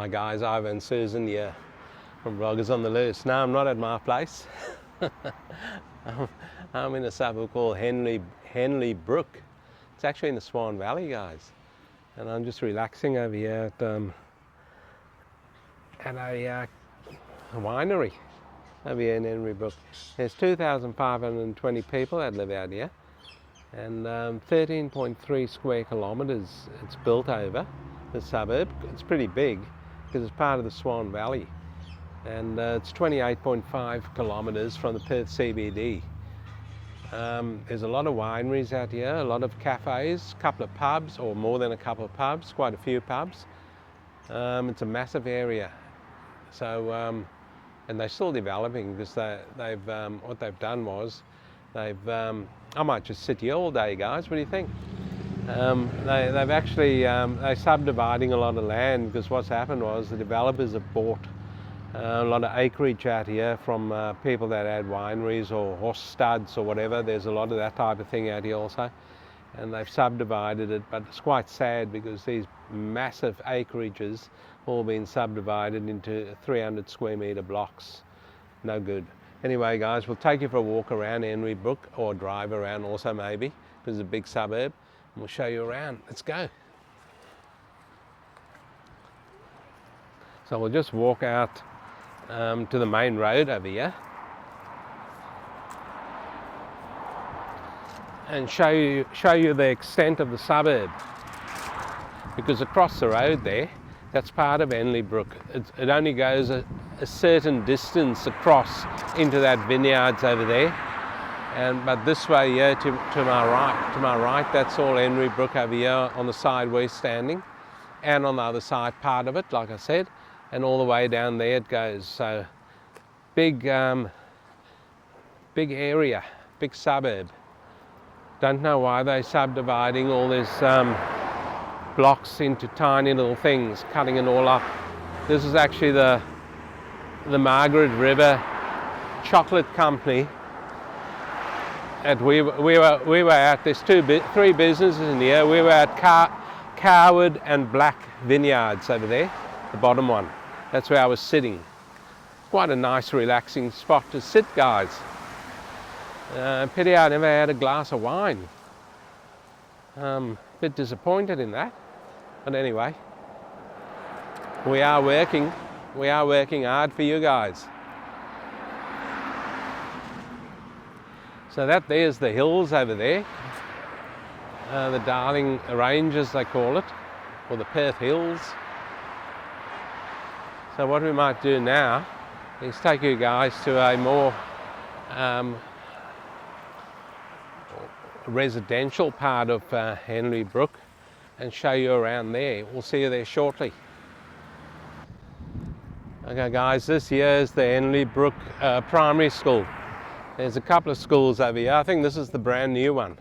Hi guys, Ivan and Susan here from Bloggers on the Loose. Now I'm not at my place. I'm in a suburb called Henley Brook. It's actually in the Swan Valley, guys. And I'm just relaxing over here at a winery over here in Henley Brook. There's 2,520 people that live out here, and 13.3 square kilometres it's built over, the suburb. It's pretty big because it's part of the Swan Valley, and it's 28.5 kilometres from the Perth CBD. There's a lot of wineries out here, a lot of cafes, a couple of pubs, or more than a couple of pubs, quite a few pubs. It's a massive area. So, and they're still developing because what they've done was I might just sit here all day, guys. What do you think? They've actually they're subdividing a lot of land because what's happened was the developers have bought a lot of acreage out here from people that had wineries or horse studs or whatever. There's a lot of that type of thing out here also, and they've subdivided it. But it's quite sad because these massive acreages all been subdivided into 300 square metre blocks. No good. Anyway, guys, we'll take you for a walk around Henley Brook, or drive around also maybe, because it's a big suburb, and we'll show you around. Let's go. So we'll just walk out to the main road over here and show you the extent of the suburb, because across the road there, that's part of Henley Brook. It only goes a certain distance across into that vineyards over there, but this way here to my right, that's all Henley Brook over here on the side we're standing, and on the other side part of it, like I said, and all the way down there it goes. So big area, big suburb. Don't know why they're subdividing all this blocks into tiny little things, cutting it all up. This is actually the Margaret River Chocolate Company. We were at, there's three businesses in here. We were at Carwood and Black Vineyards over there, the bottom one. That's where I was sitting. Quite a nice relaxing spot to sit, guys. Pity I never had a glass of wine. Bit disappointed in that. But anyway, we are working hard for you guys. So there's the hills over there, the Darling Ranges they call it, or the Perth Hills. So what we might do now is take you guys to a more residential part of Henley Brook and show you around there. We'll see you there shortly. Okay guys, this here is the Henley Brook Primary School. There's a couple of schools over here. I think this is the brand new one.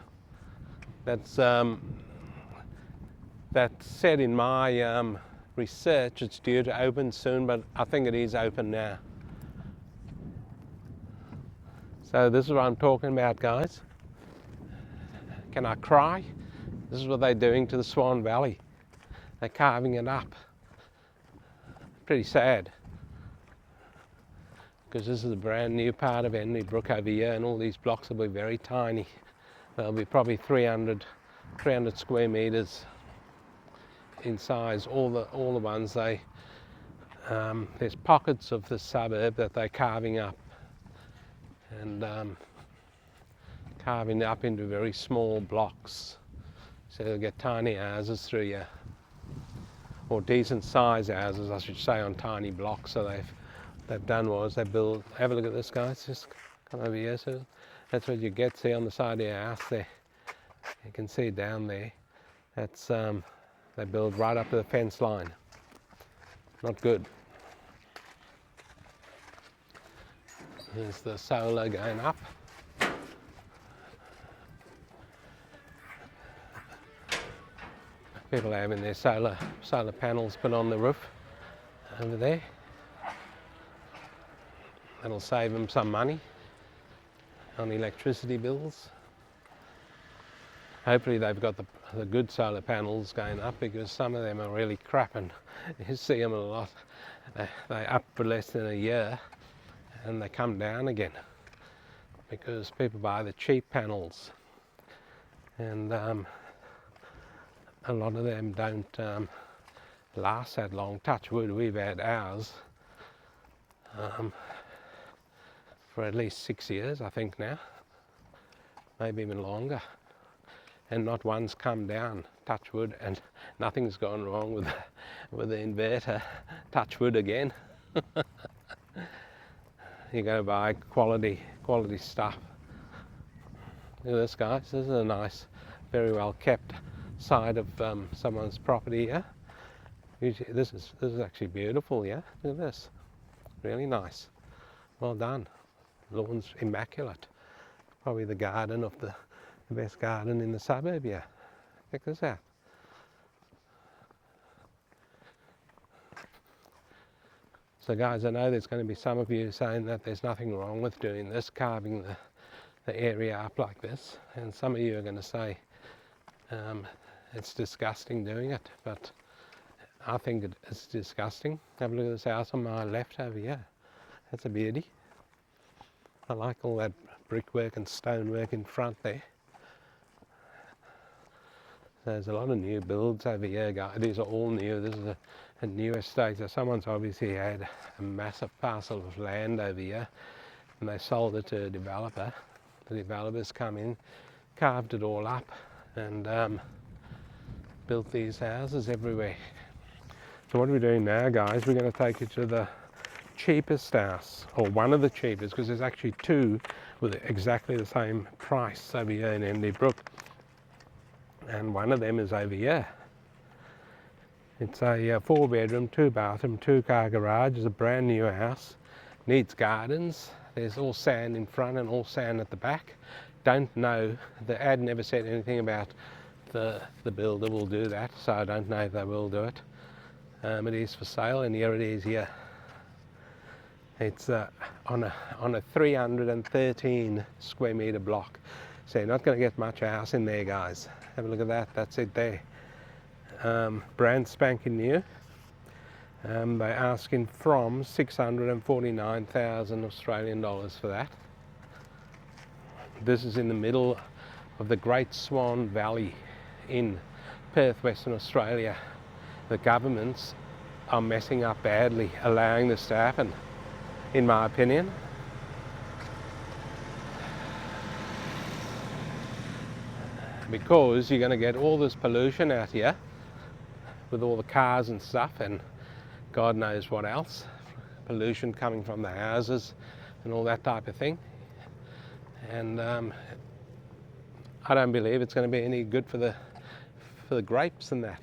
That's said in my research it's due to open soon, but I think it is open now. So this is what I'm talking about, guys. Can I cry? This is what they're doing to the Swan Valley. They're carving it up. Pretty sad. Because this is a brand new part of Henley Brook over here, and all these blocks will be very tiny. They'll be probably 300 square metres in size. All the ones there's pockets of the suburb that they're carving up, and carving up into very small blocks. So you'll get tiny houses through here, or decent sized houses I should say, on tiny blocks. So they've done was they build, have a look at this, guys, just come over here. So that's what you get, see on the side of your house there. You can see down there, that's they build right up to the fence line. Not good. Here's the solar going up. People are having their solar panels put on the roof over there. That'll save them some money on electricity bills. hopefully they've got the good solar panels going up, because some of them are really crap, and you see them a lot. They up for less than a year and they come down again because people buy the cheap panels, and a lot of them don't last that long. Touch wood, we've had ours for at least 6 years, I think now, maybe even longer, and not one's come down, touch wood, and nothing's gone wrong with the inverter, touch wood again. You go buy quality stuff. Look at this, guys. This is a nice, very well kept side of someone's property here. Usually, this is actually beautiful. Yeah, look at this, really nice. Well done. Lawn's immaculate. Probably the garden of the best garden in the suburb. Yeah, check this out. So guys, I know there's going to be some of you saying that there's nothing wrong with doing this, carving the area up like this, and some of you are going to say it's disgusting doing it, but I think it's disgusting. Have a look at this house on my left over here. That's a beauty. I like all that brickwork and stonework in front there. There's a lot of new builds over here, guys. These are all new. This is a new estate. So someone's obviously had a massive parcel of land over here, and they sold it to a developer. The developers come in, carved it all up, and built these houses everywhere. So what are we doing now, guys? We're going to take you to the cheapest house, or one of the cheapest, because there's actually two with exactly the same price over here in Henley Brook. And one of them is over here. It's a 4-bedroom, 2-bathroom, 2-car garage. It's a brand new house. Needs gardens. There's all sand in front and all sand at the back. Don't know, the ad never said anything about the builder will do that, so I don't know if they will do it. It is for sale, and here it is here. It's on a 313 square metre block. So you're not going to get much house in there, guys. Have a look at that. That's it there. Brand spanking new. They're asking from 649,000 Australian dollars for that. This is in the middle of the Great Swan Valley in Perth, Western Australia. The governments are messing up badly, allowing this to happen, in my opinion. Because you're going to get all this pollution out here with all the cars and stuff, and God knows what else. Pollution coming from the houses and all that type of thing. And I don't believe it's going to be any good for the grapes and that.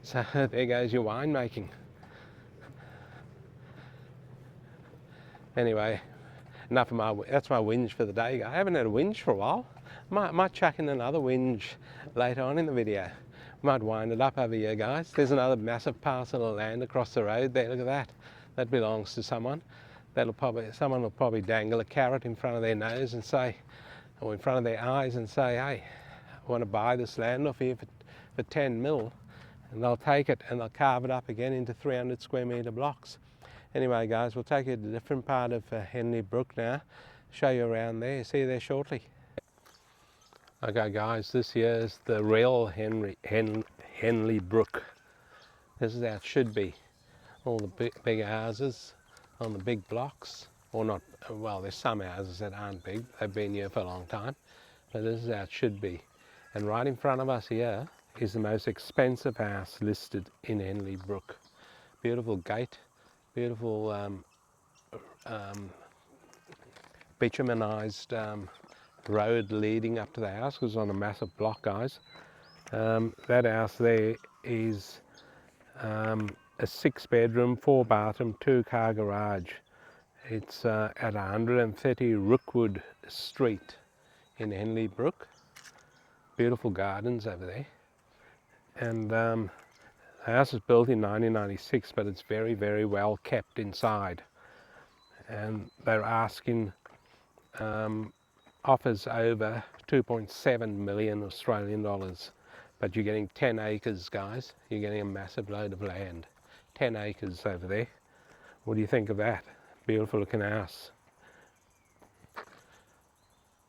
So there goes your winemaking. Anyway, enough of that's my whinge for the day. I haven't had a whinge for a while. Might chuck in another whinge later on in the video. Might wind it up over here, guys. There's another massive parcel of land across the road there. Look at that. That belongs to someone. Someone will probably dangle a carrot in front of their nose and say, or in front of their eyes and say, hey, I want to buy this land off here for 10 mil. And they'll take it and they'll carve it up again into 300 square metre blocks. Anyway, guys, we'll take you to a different part of Henley Brook now. Show you around there. See you there shortly. Okay, guys, this here is the real Henley Brook. This is how it should be. All the big houses on the big blocks, or not. Well, there's some houses that aren't big. They've been here for a long time, but this is how it should be. And right in front of us here is the most expensive house listed in Henley Brook. Beautiful gate, beautiful bitumenized road leading up to the house, because it's on a massive block, guys. That house there is a 6-bedroom, 4-bathroom, 2-car garage. It's at 130 Rookwood Street in Henley Brook. Beautiful gardens over there. And the house was built in 1996, but it's very, very well kept inside. And they're asking offers over 2.7 million Australian dollars. But you're getting 10 acres, guys. You're getting a massive load of land. 10 acres over there. What do you think of that? Beautiful looking house.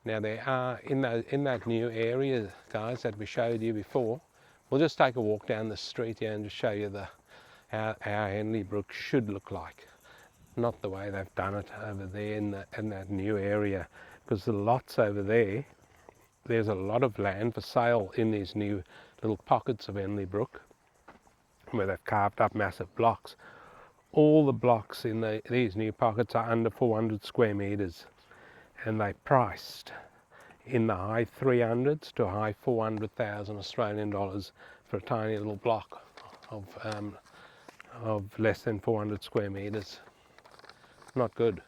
Now there are, in that new area, guys, that we showed you before, we'll just take a walk down the street here and just show you how Henley Brook should look like. Not the way they've done it over there in that new area, because the lots over there, there's a lot of land for sale in these new little pockets of Henley Brook where they've carved up massive blocks. All the blocks in these new pockets are under 400 square metres, and they priced in the high 300s to high 400,000 Australian dollars for a tiny little block of less than 400 square metres. Not good.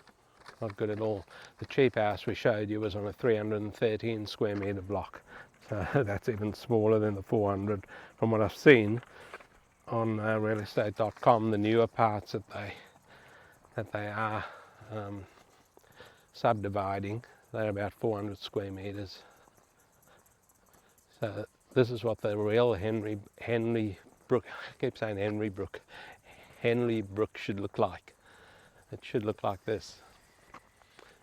Not good at all. The cheap house we showed you was on a 313 square metre block, so that's even smaller than the 400 from what I've seen on realestate.com. The newer parts that they are subdividing, they're about 400 square metres. So this is what the real Henley Brook, I keep saying Henley Brook, Henley Brook should look like. It should look like this.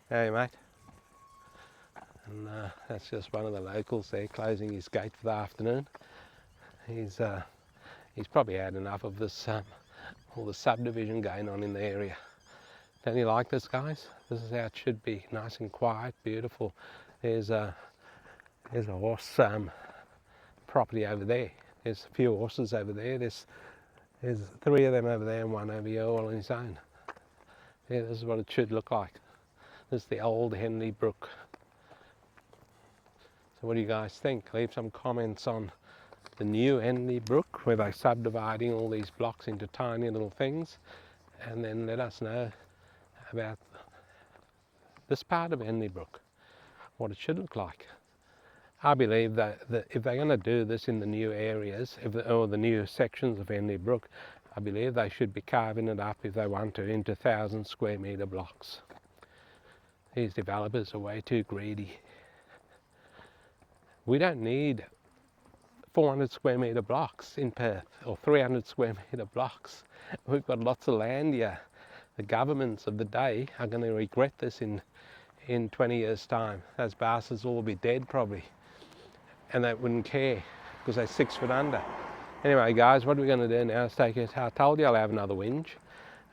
Hey mate, and that's just one of the locals there closing his gate for the afternoon. He's probably had enough of this all the subdivision going on in the area. Don't you like this, guys? This is how it should be, nice and quiet, beautiful. There's a horse property over there. There's a few horses over there. There's 3 of them over there and 1 over here all on his own. Yeah, this is what it should look like. This is the old Henley Brook. So what do you guys think? Leave some comments on the new Henley Brook, where they're subdividing all these blocks into tiny little things, and then let us know about this part of Henley Brook, what it should look like. I believe that if they're going to do this in the new areas, or the new sections of Henley Brook, I believe they should be carving it up, if they want to, into 1,000 square metre blocks. These developers are way too greedy. We don't need 400 square metre blocks in Perth, or 300 square metre blocks. We've got lots of land here. The governments of the day are going to regret this in 20 years' time. Those bastards will all be dead probably, and they wouldn't care because they're 6 foot under. Anyway guys, what are we going to do now is take it, I told you I'll have another whinge.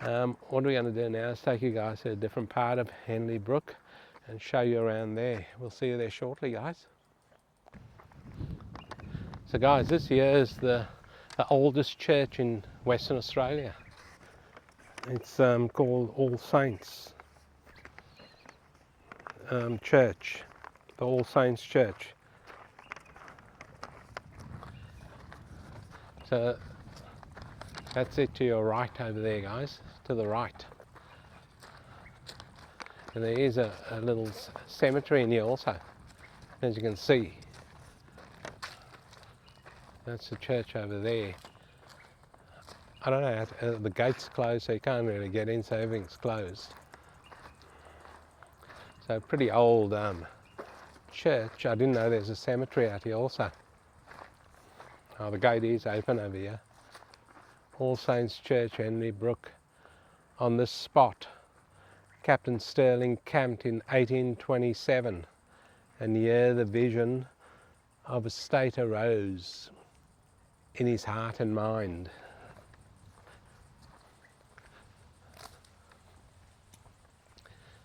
What are we going to do now is take you guys to a different part of Henley Brook and show you around there. We'll see you there shortly, guys. So guys, this here is the oldest church in Western Australia. It's called All Saints Church, the All Saints Church. So that's it to your right over there, guys, to the right. And there is a little cemetery in here also, as you can see. That's the church over there. I don't know, the gate's closed, so you can't really get in, so everything's closed. So pretty old church. I didn't know there's a cemetery out here also. Oh, the gate is open over here. All Saints Church, Henley Brook. On this spot, Captain Stirling camped in 1827, and here the vision of a state arose in his heart and mind.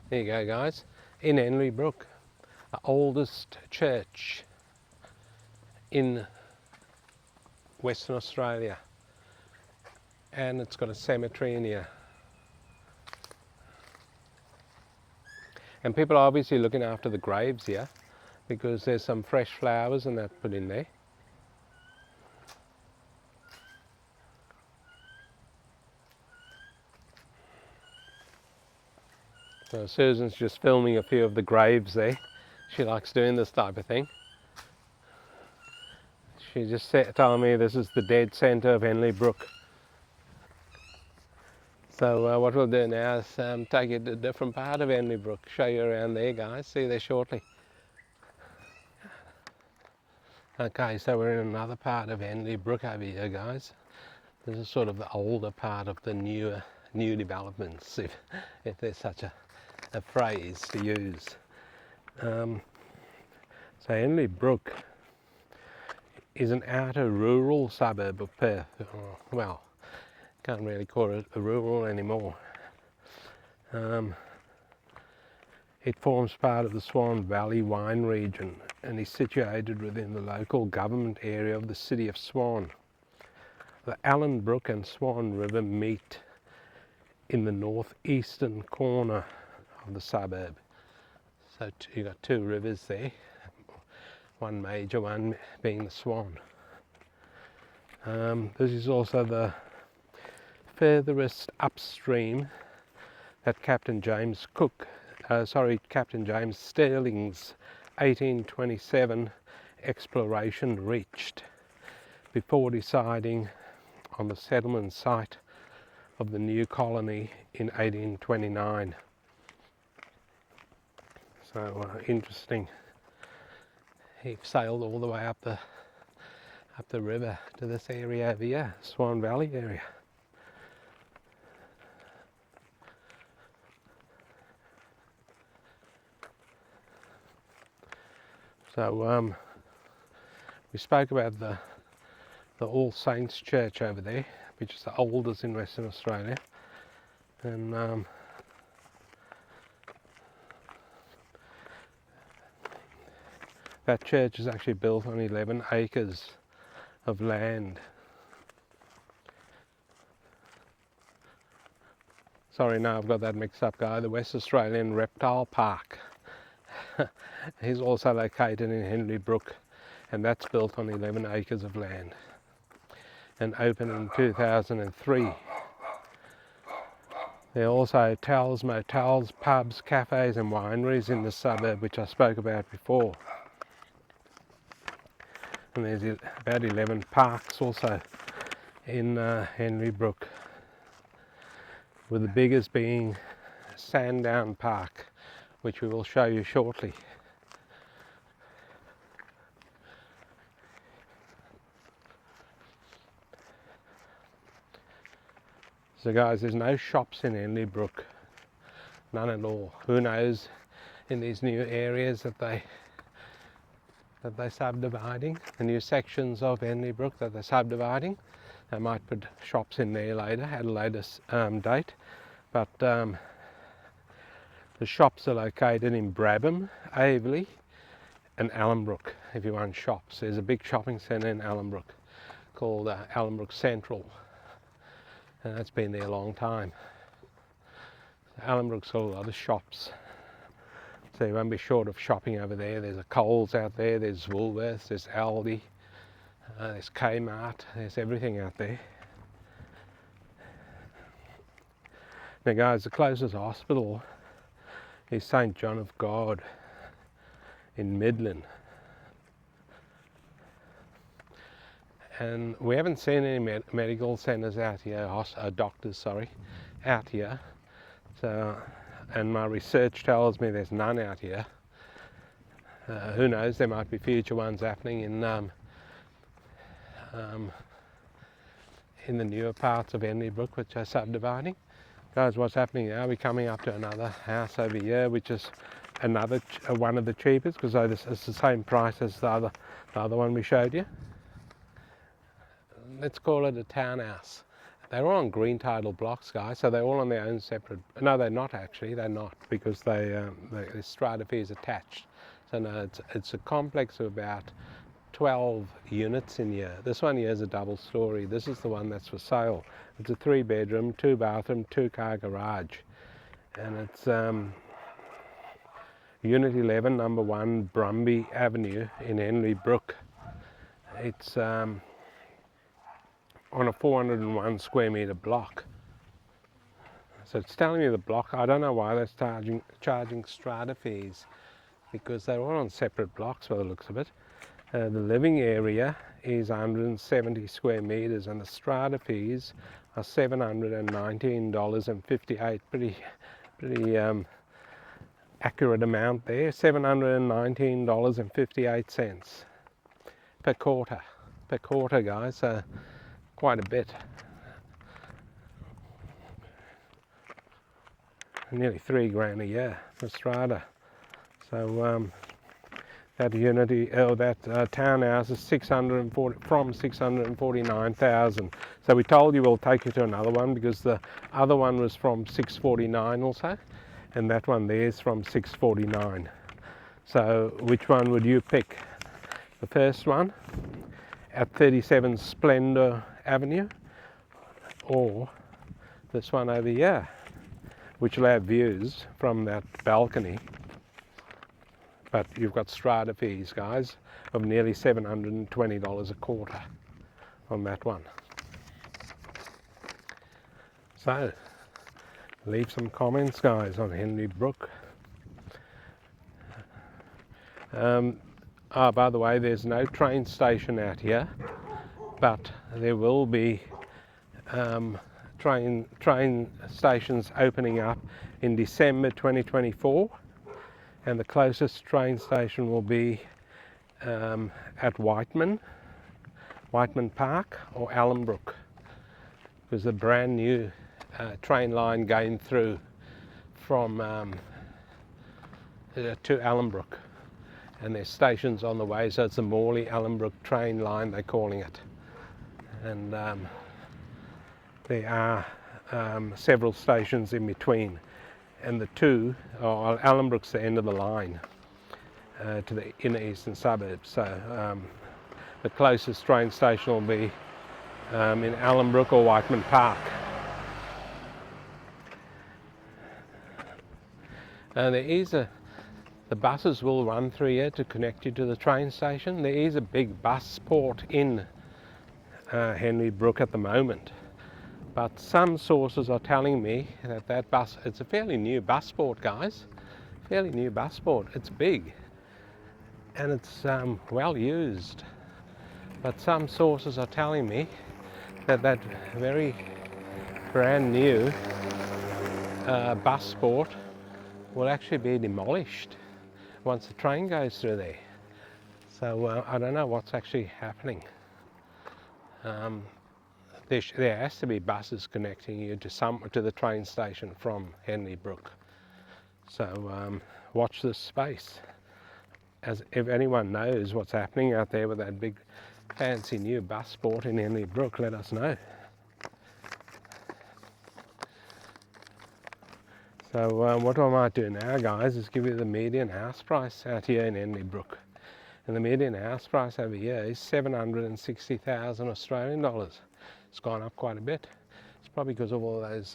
There you go, guys, in Henley Brook, the oldest church in Western Australia, and it's got a cemetery in here. And people are obviously looking after the graves here, because there's some fresh flowers and that put in there. So Susan's just filming a few of the graves there. She likes doing this type of thing. She just told me this is the dead centre of Henley Brook. So what we'll do now is take you to a different part of Henley Brook, show you around there, guys. See you there shortly. Okay, so we're in another part of Henley Brook over here, guys. This is sort of the older part of the new developments, if there's such a phrase to use. So Henley Brook is an outer rural suburb of Perth. Well, can't really call it a rural anymore. It forms part of the Swan Valley wine region and is situated within the local government area of the city of Swan. The Allen Brook and Swan River meet in the northeastern corner of the suburb. So you've got two rivers there, one major one being the Swan. This is also the furthest upstream that Captain James Stirling's 1827 exploration reached before deciding on the settlement site of the new colony in 1829. So interesting. He sailed all the way up the river to this area over here, Swan Valley area. So we spoke about the All Saints Church over there, which is the oldest in Western Australia, and that church is actually built on 11 acres of land. Sorry, no, I've got that mixed up, guy. The West Australian Reptile Park is also located in Henley Brook, and that's built on 11 acres of land and opened in 2003. There are also hotels, motels, pubs, cafes and wineries in the suburb, which I spoke about before. And there's about 11 parks also in Henley Brook, with the biggest being Sandown Park, which we will show you shortly. So guys, there's no shops in Henley Brook, none at all. Who knows, in these new areas that they're subdividing, the new sections of Henley Brook that they're subdividing, they might put shops in there later, at a later date. But the shops are located in Brabham, Aveley and Allenbrook. If you want shops, there's a big shopping centre in Allenbrook called Allenbrook Central, and that's been there a long time. Allenbrook's got a lot of shops, so you won't be short of shopping over there. There's a Coles out there, there's Woolworths, there's Aldi, there's Kmart, there's everything out there. Now guys, the closest hospital is St John of God in Midland, and we haven't seen any medical centres out here, doctors out here. So, and my research tells me there's none out here. Who knows, there might be future ones happening in the newer parts of Henley Brook, which are subdividing. Guys, what's happening now, we're coming up to another house over here, which is another one of the cheapest, because it's the same price as the other one we showed you. Let's call it a townhouse. They're all on green title blocks, guys, so they're all on their own separate. No, they're not actually. They're not, because the strata fee is attached. So no, it's a complex of about 12 units in here. This one here is a double story. This is the one that's for sale. It's a 3-bedroom, 2-bathroom, 2-car garage, and it's Unit 11, number 1, Brumby Avenue in Henley Brook. It's on a 401 square metre block. So it's telling me the block, I don't know why they're charging strata fees, because they're all on separate blocks by the looks of it. The living area is 170 square metres and the strata fees are $719.58. Pretty accurate amount there, $719.58. per quarter, guys, so quite a bit. Nearly $3,000 a year for strata. So that townhouse is 649,000. So we told you we'll take you to another one because the other one was from 649 also, and that one there is from 649. So which one would you pick? The first one at 37 Splendor Avenue, or this one over here, which will have views from that balcony, but you've got strata fees, guys, of nearly $720 a quarter on that one. So leave some comments, guys, on Henley Brook. By the way, there's no train station out here, but there will be train stations opening up in December 2024, and the closest train station will be at Whiteman Park or Allenbrook. There's a brand new train line going through from to Allenbrook, and there's stations on the way, so it's the Morley-Allenbrook train line, they're calling it. And there are several stations in between, and the two, Allenbrook's the end of the line to the inner eastern suburbs. So the closest train station will be in Allenbrook or Whiteman Park. The buses will run through here to connect you to the train station. There is a big bus port in Henley Brook at the moment, but some sources are telling me that bus, it's a fairly new bus port, guys, fairly new bus port. It's big and it's well used, but some sources are telling me that very brand new bus port will actually be demolished once the train goes through there. So I don't know what's actually happening. There has to be buses connecting you to the train station from Henley Brook. So watch this space. As if anyone knows what's happening out there with that big fancy new bus port in Henley Brook, let us know. So what I might do now, guys, is give you the median house price out here in Henley Brook. And the median house price over here is 760,000 Australian dollars. It's gone up quite a bit. It's probably because of all those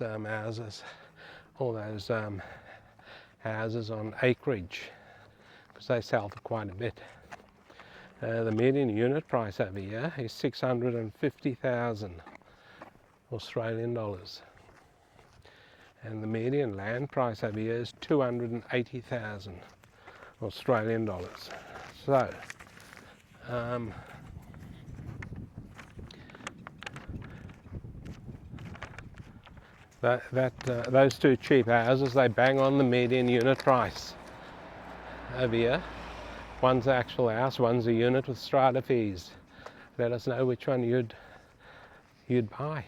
houses on acreage, because they sell for quite a bit. The median unit price over here is 650,000 Australian dollars. And the median land price over here is 280,000 Australian dollars. So, those two cheap houses, they bang on the median unit price over here. One's the actual house, one's a unit with strata fees. Let us know which one you'd buy.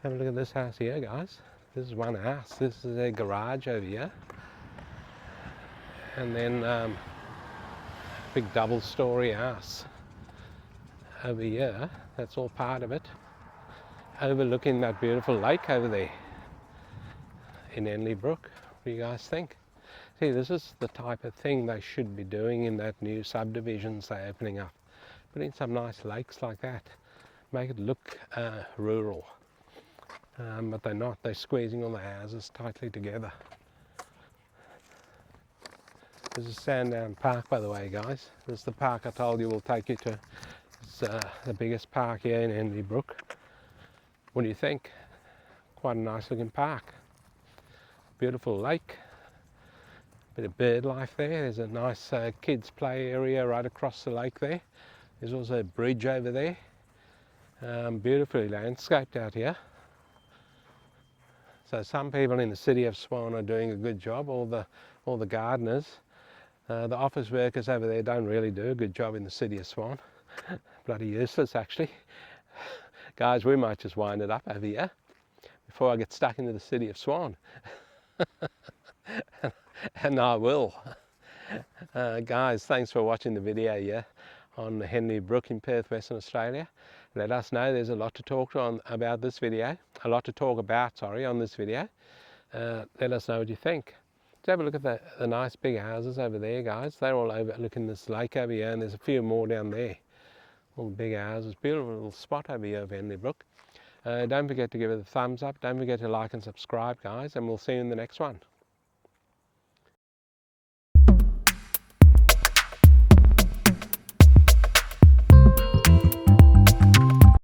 Have a look at this house here, guys. This is one house. This is their garage over here, and then big double-story house over here. That's all part of it, overlooking that beautiful lake over there in Henley Brook. What do you guys think? See, this is the type of thing they should be doing in that new subdivisions they're opening up. Putting some nice lakes like that, make it look rural. But they're not. They're squeezing all the houses tightly together. This is Sandown Park, by the way, guys. This is the park I told you will take you to. It's the biggest park here in Henley Brook. What do you think? Quite a nice looking park. Beautiful lake. Bit of bird life there. There's a nice kids play area right across the lake there. There's also a bridge over there. Beautifully landscaped out here. So some people in the city of Swan are doing a good job. All the gardeners, The office workers over there don't really do a good job in the city of Swan. Bloody useless, actually. Guys, we might just wind it up over here before I get stuck into the city of Swan. And I will. Guys, thanks for watching the video here on Henley Brook in Perth, Western Australia. Let us know, there's a lot to talk about this video, on this video. Let us know what you think. Let's have a look at the nice big houses over there, guys. They're all overlooking this lake over here, and there's a few more down there. All the big houses, beautiful little spot over here of Henley Brook. Don't forget to give it a thumbs up. Don't forget to like and subscribe, guys, and we'll see you in the next one.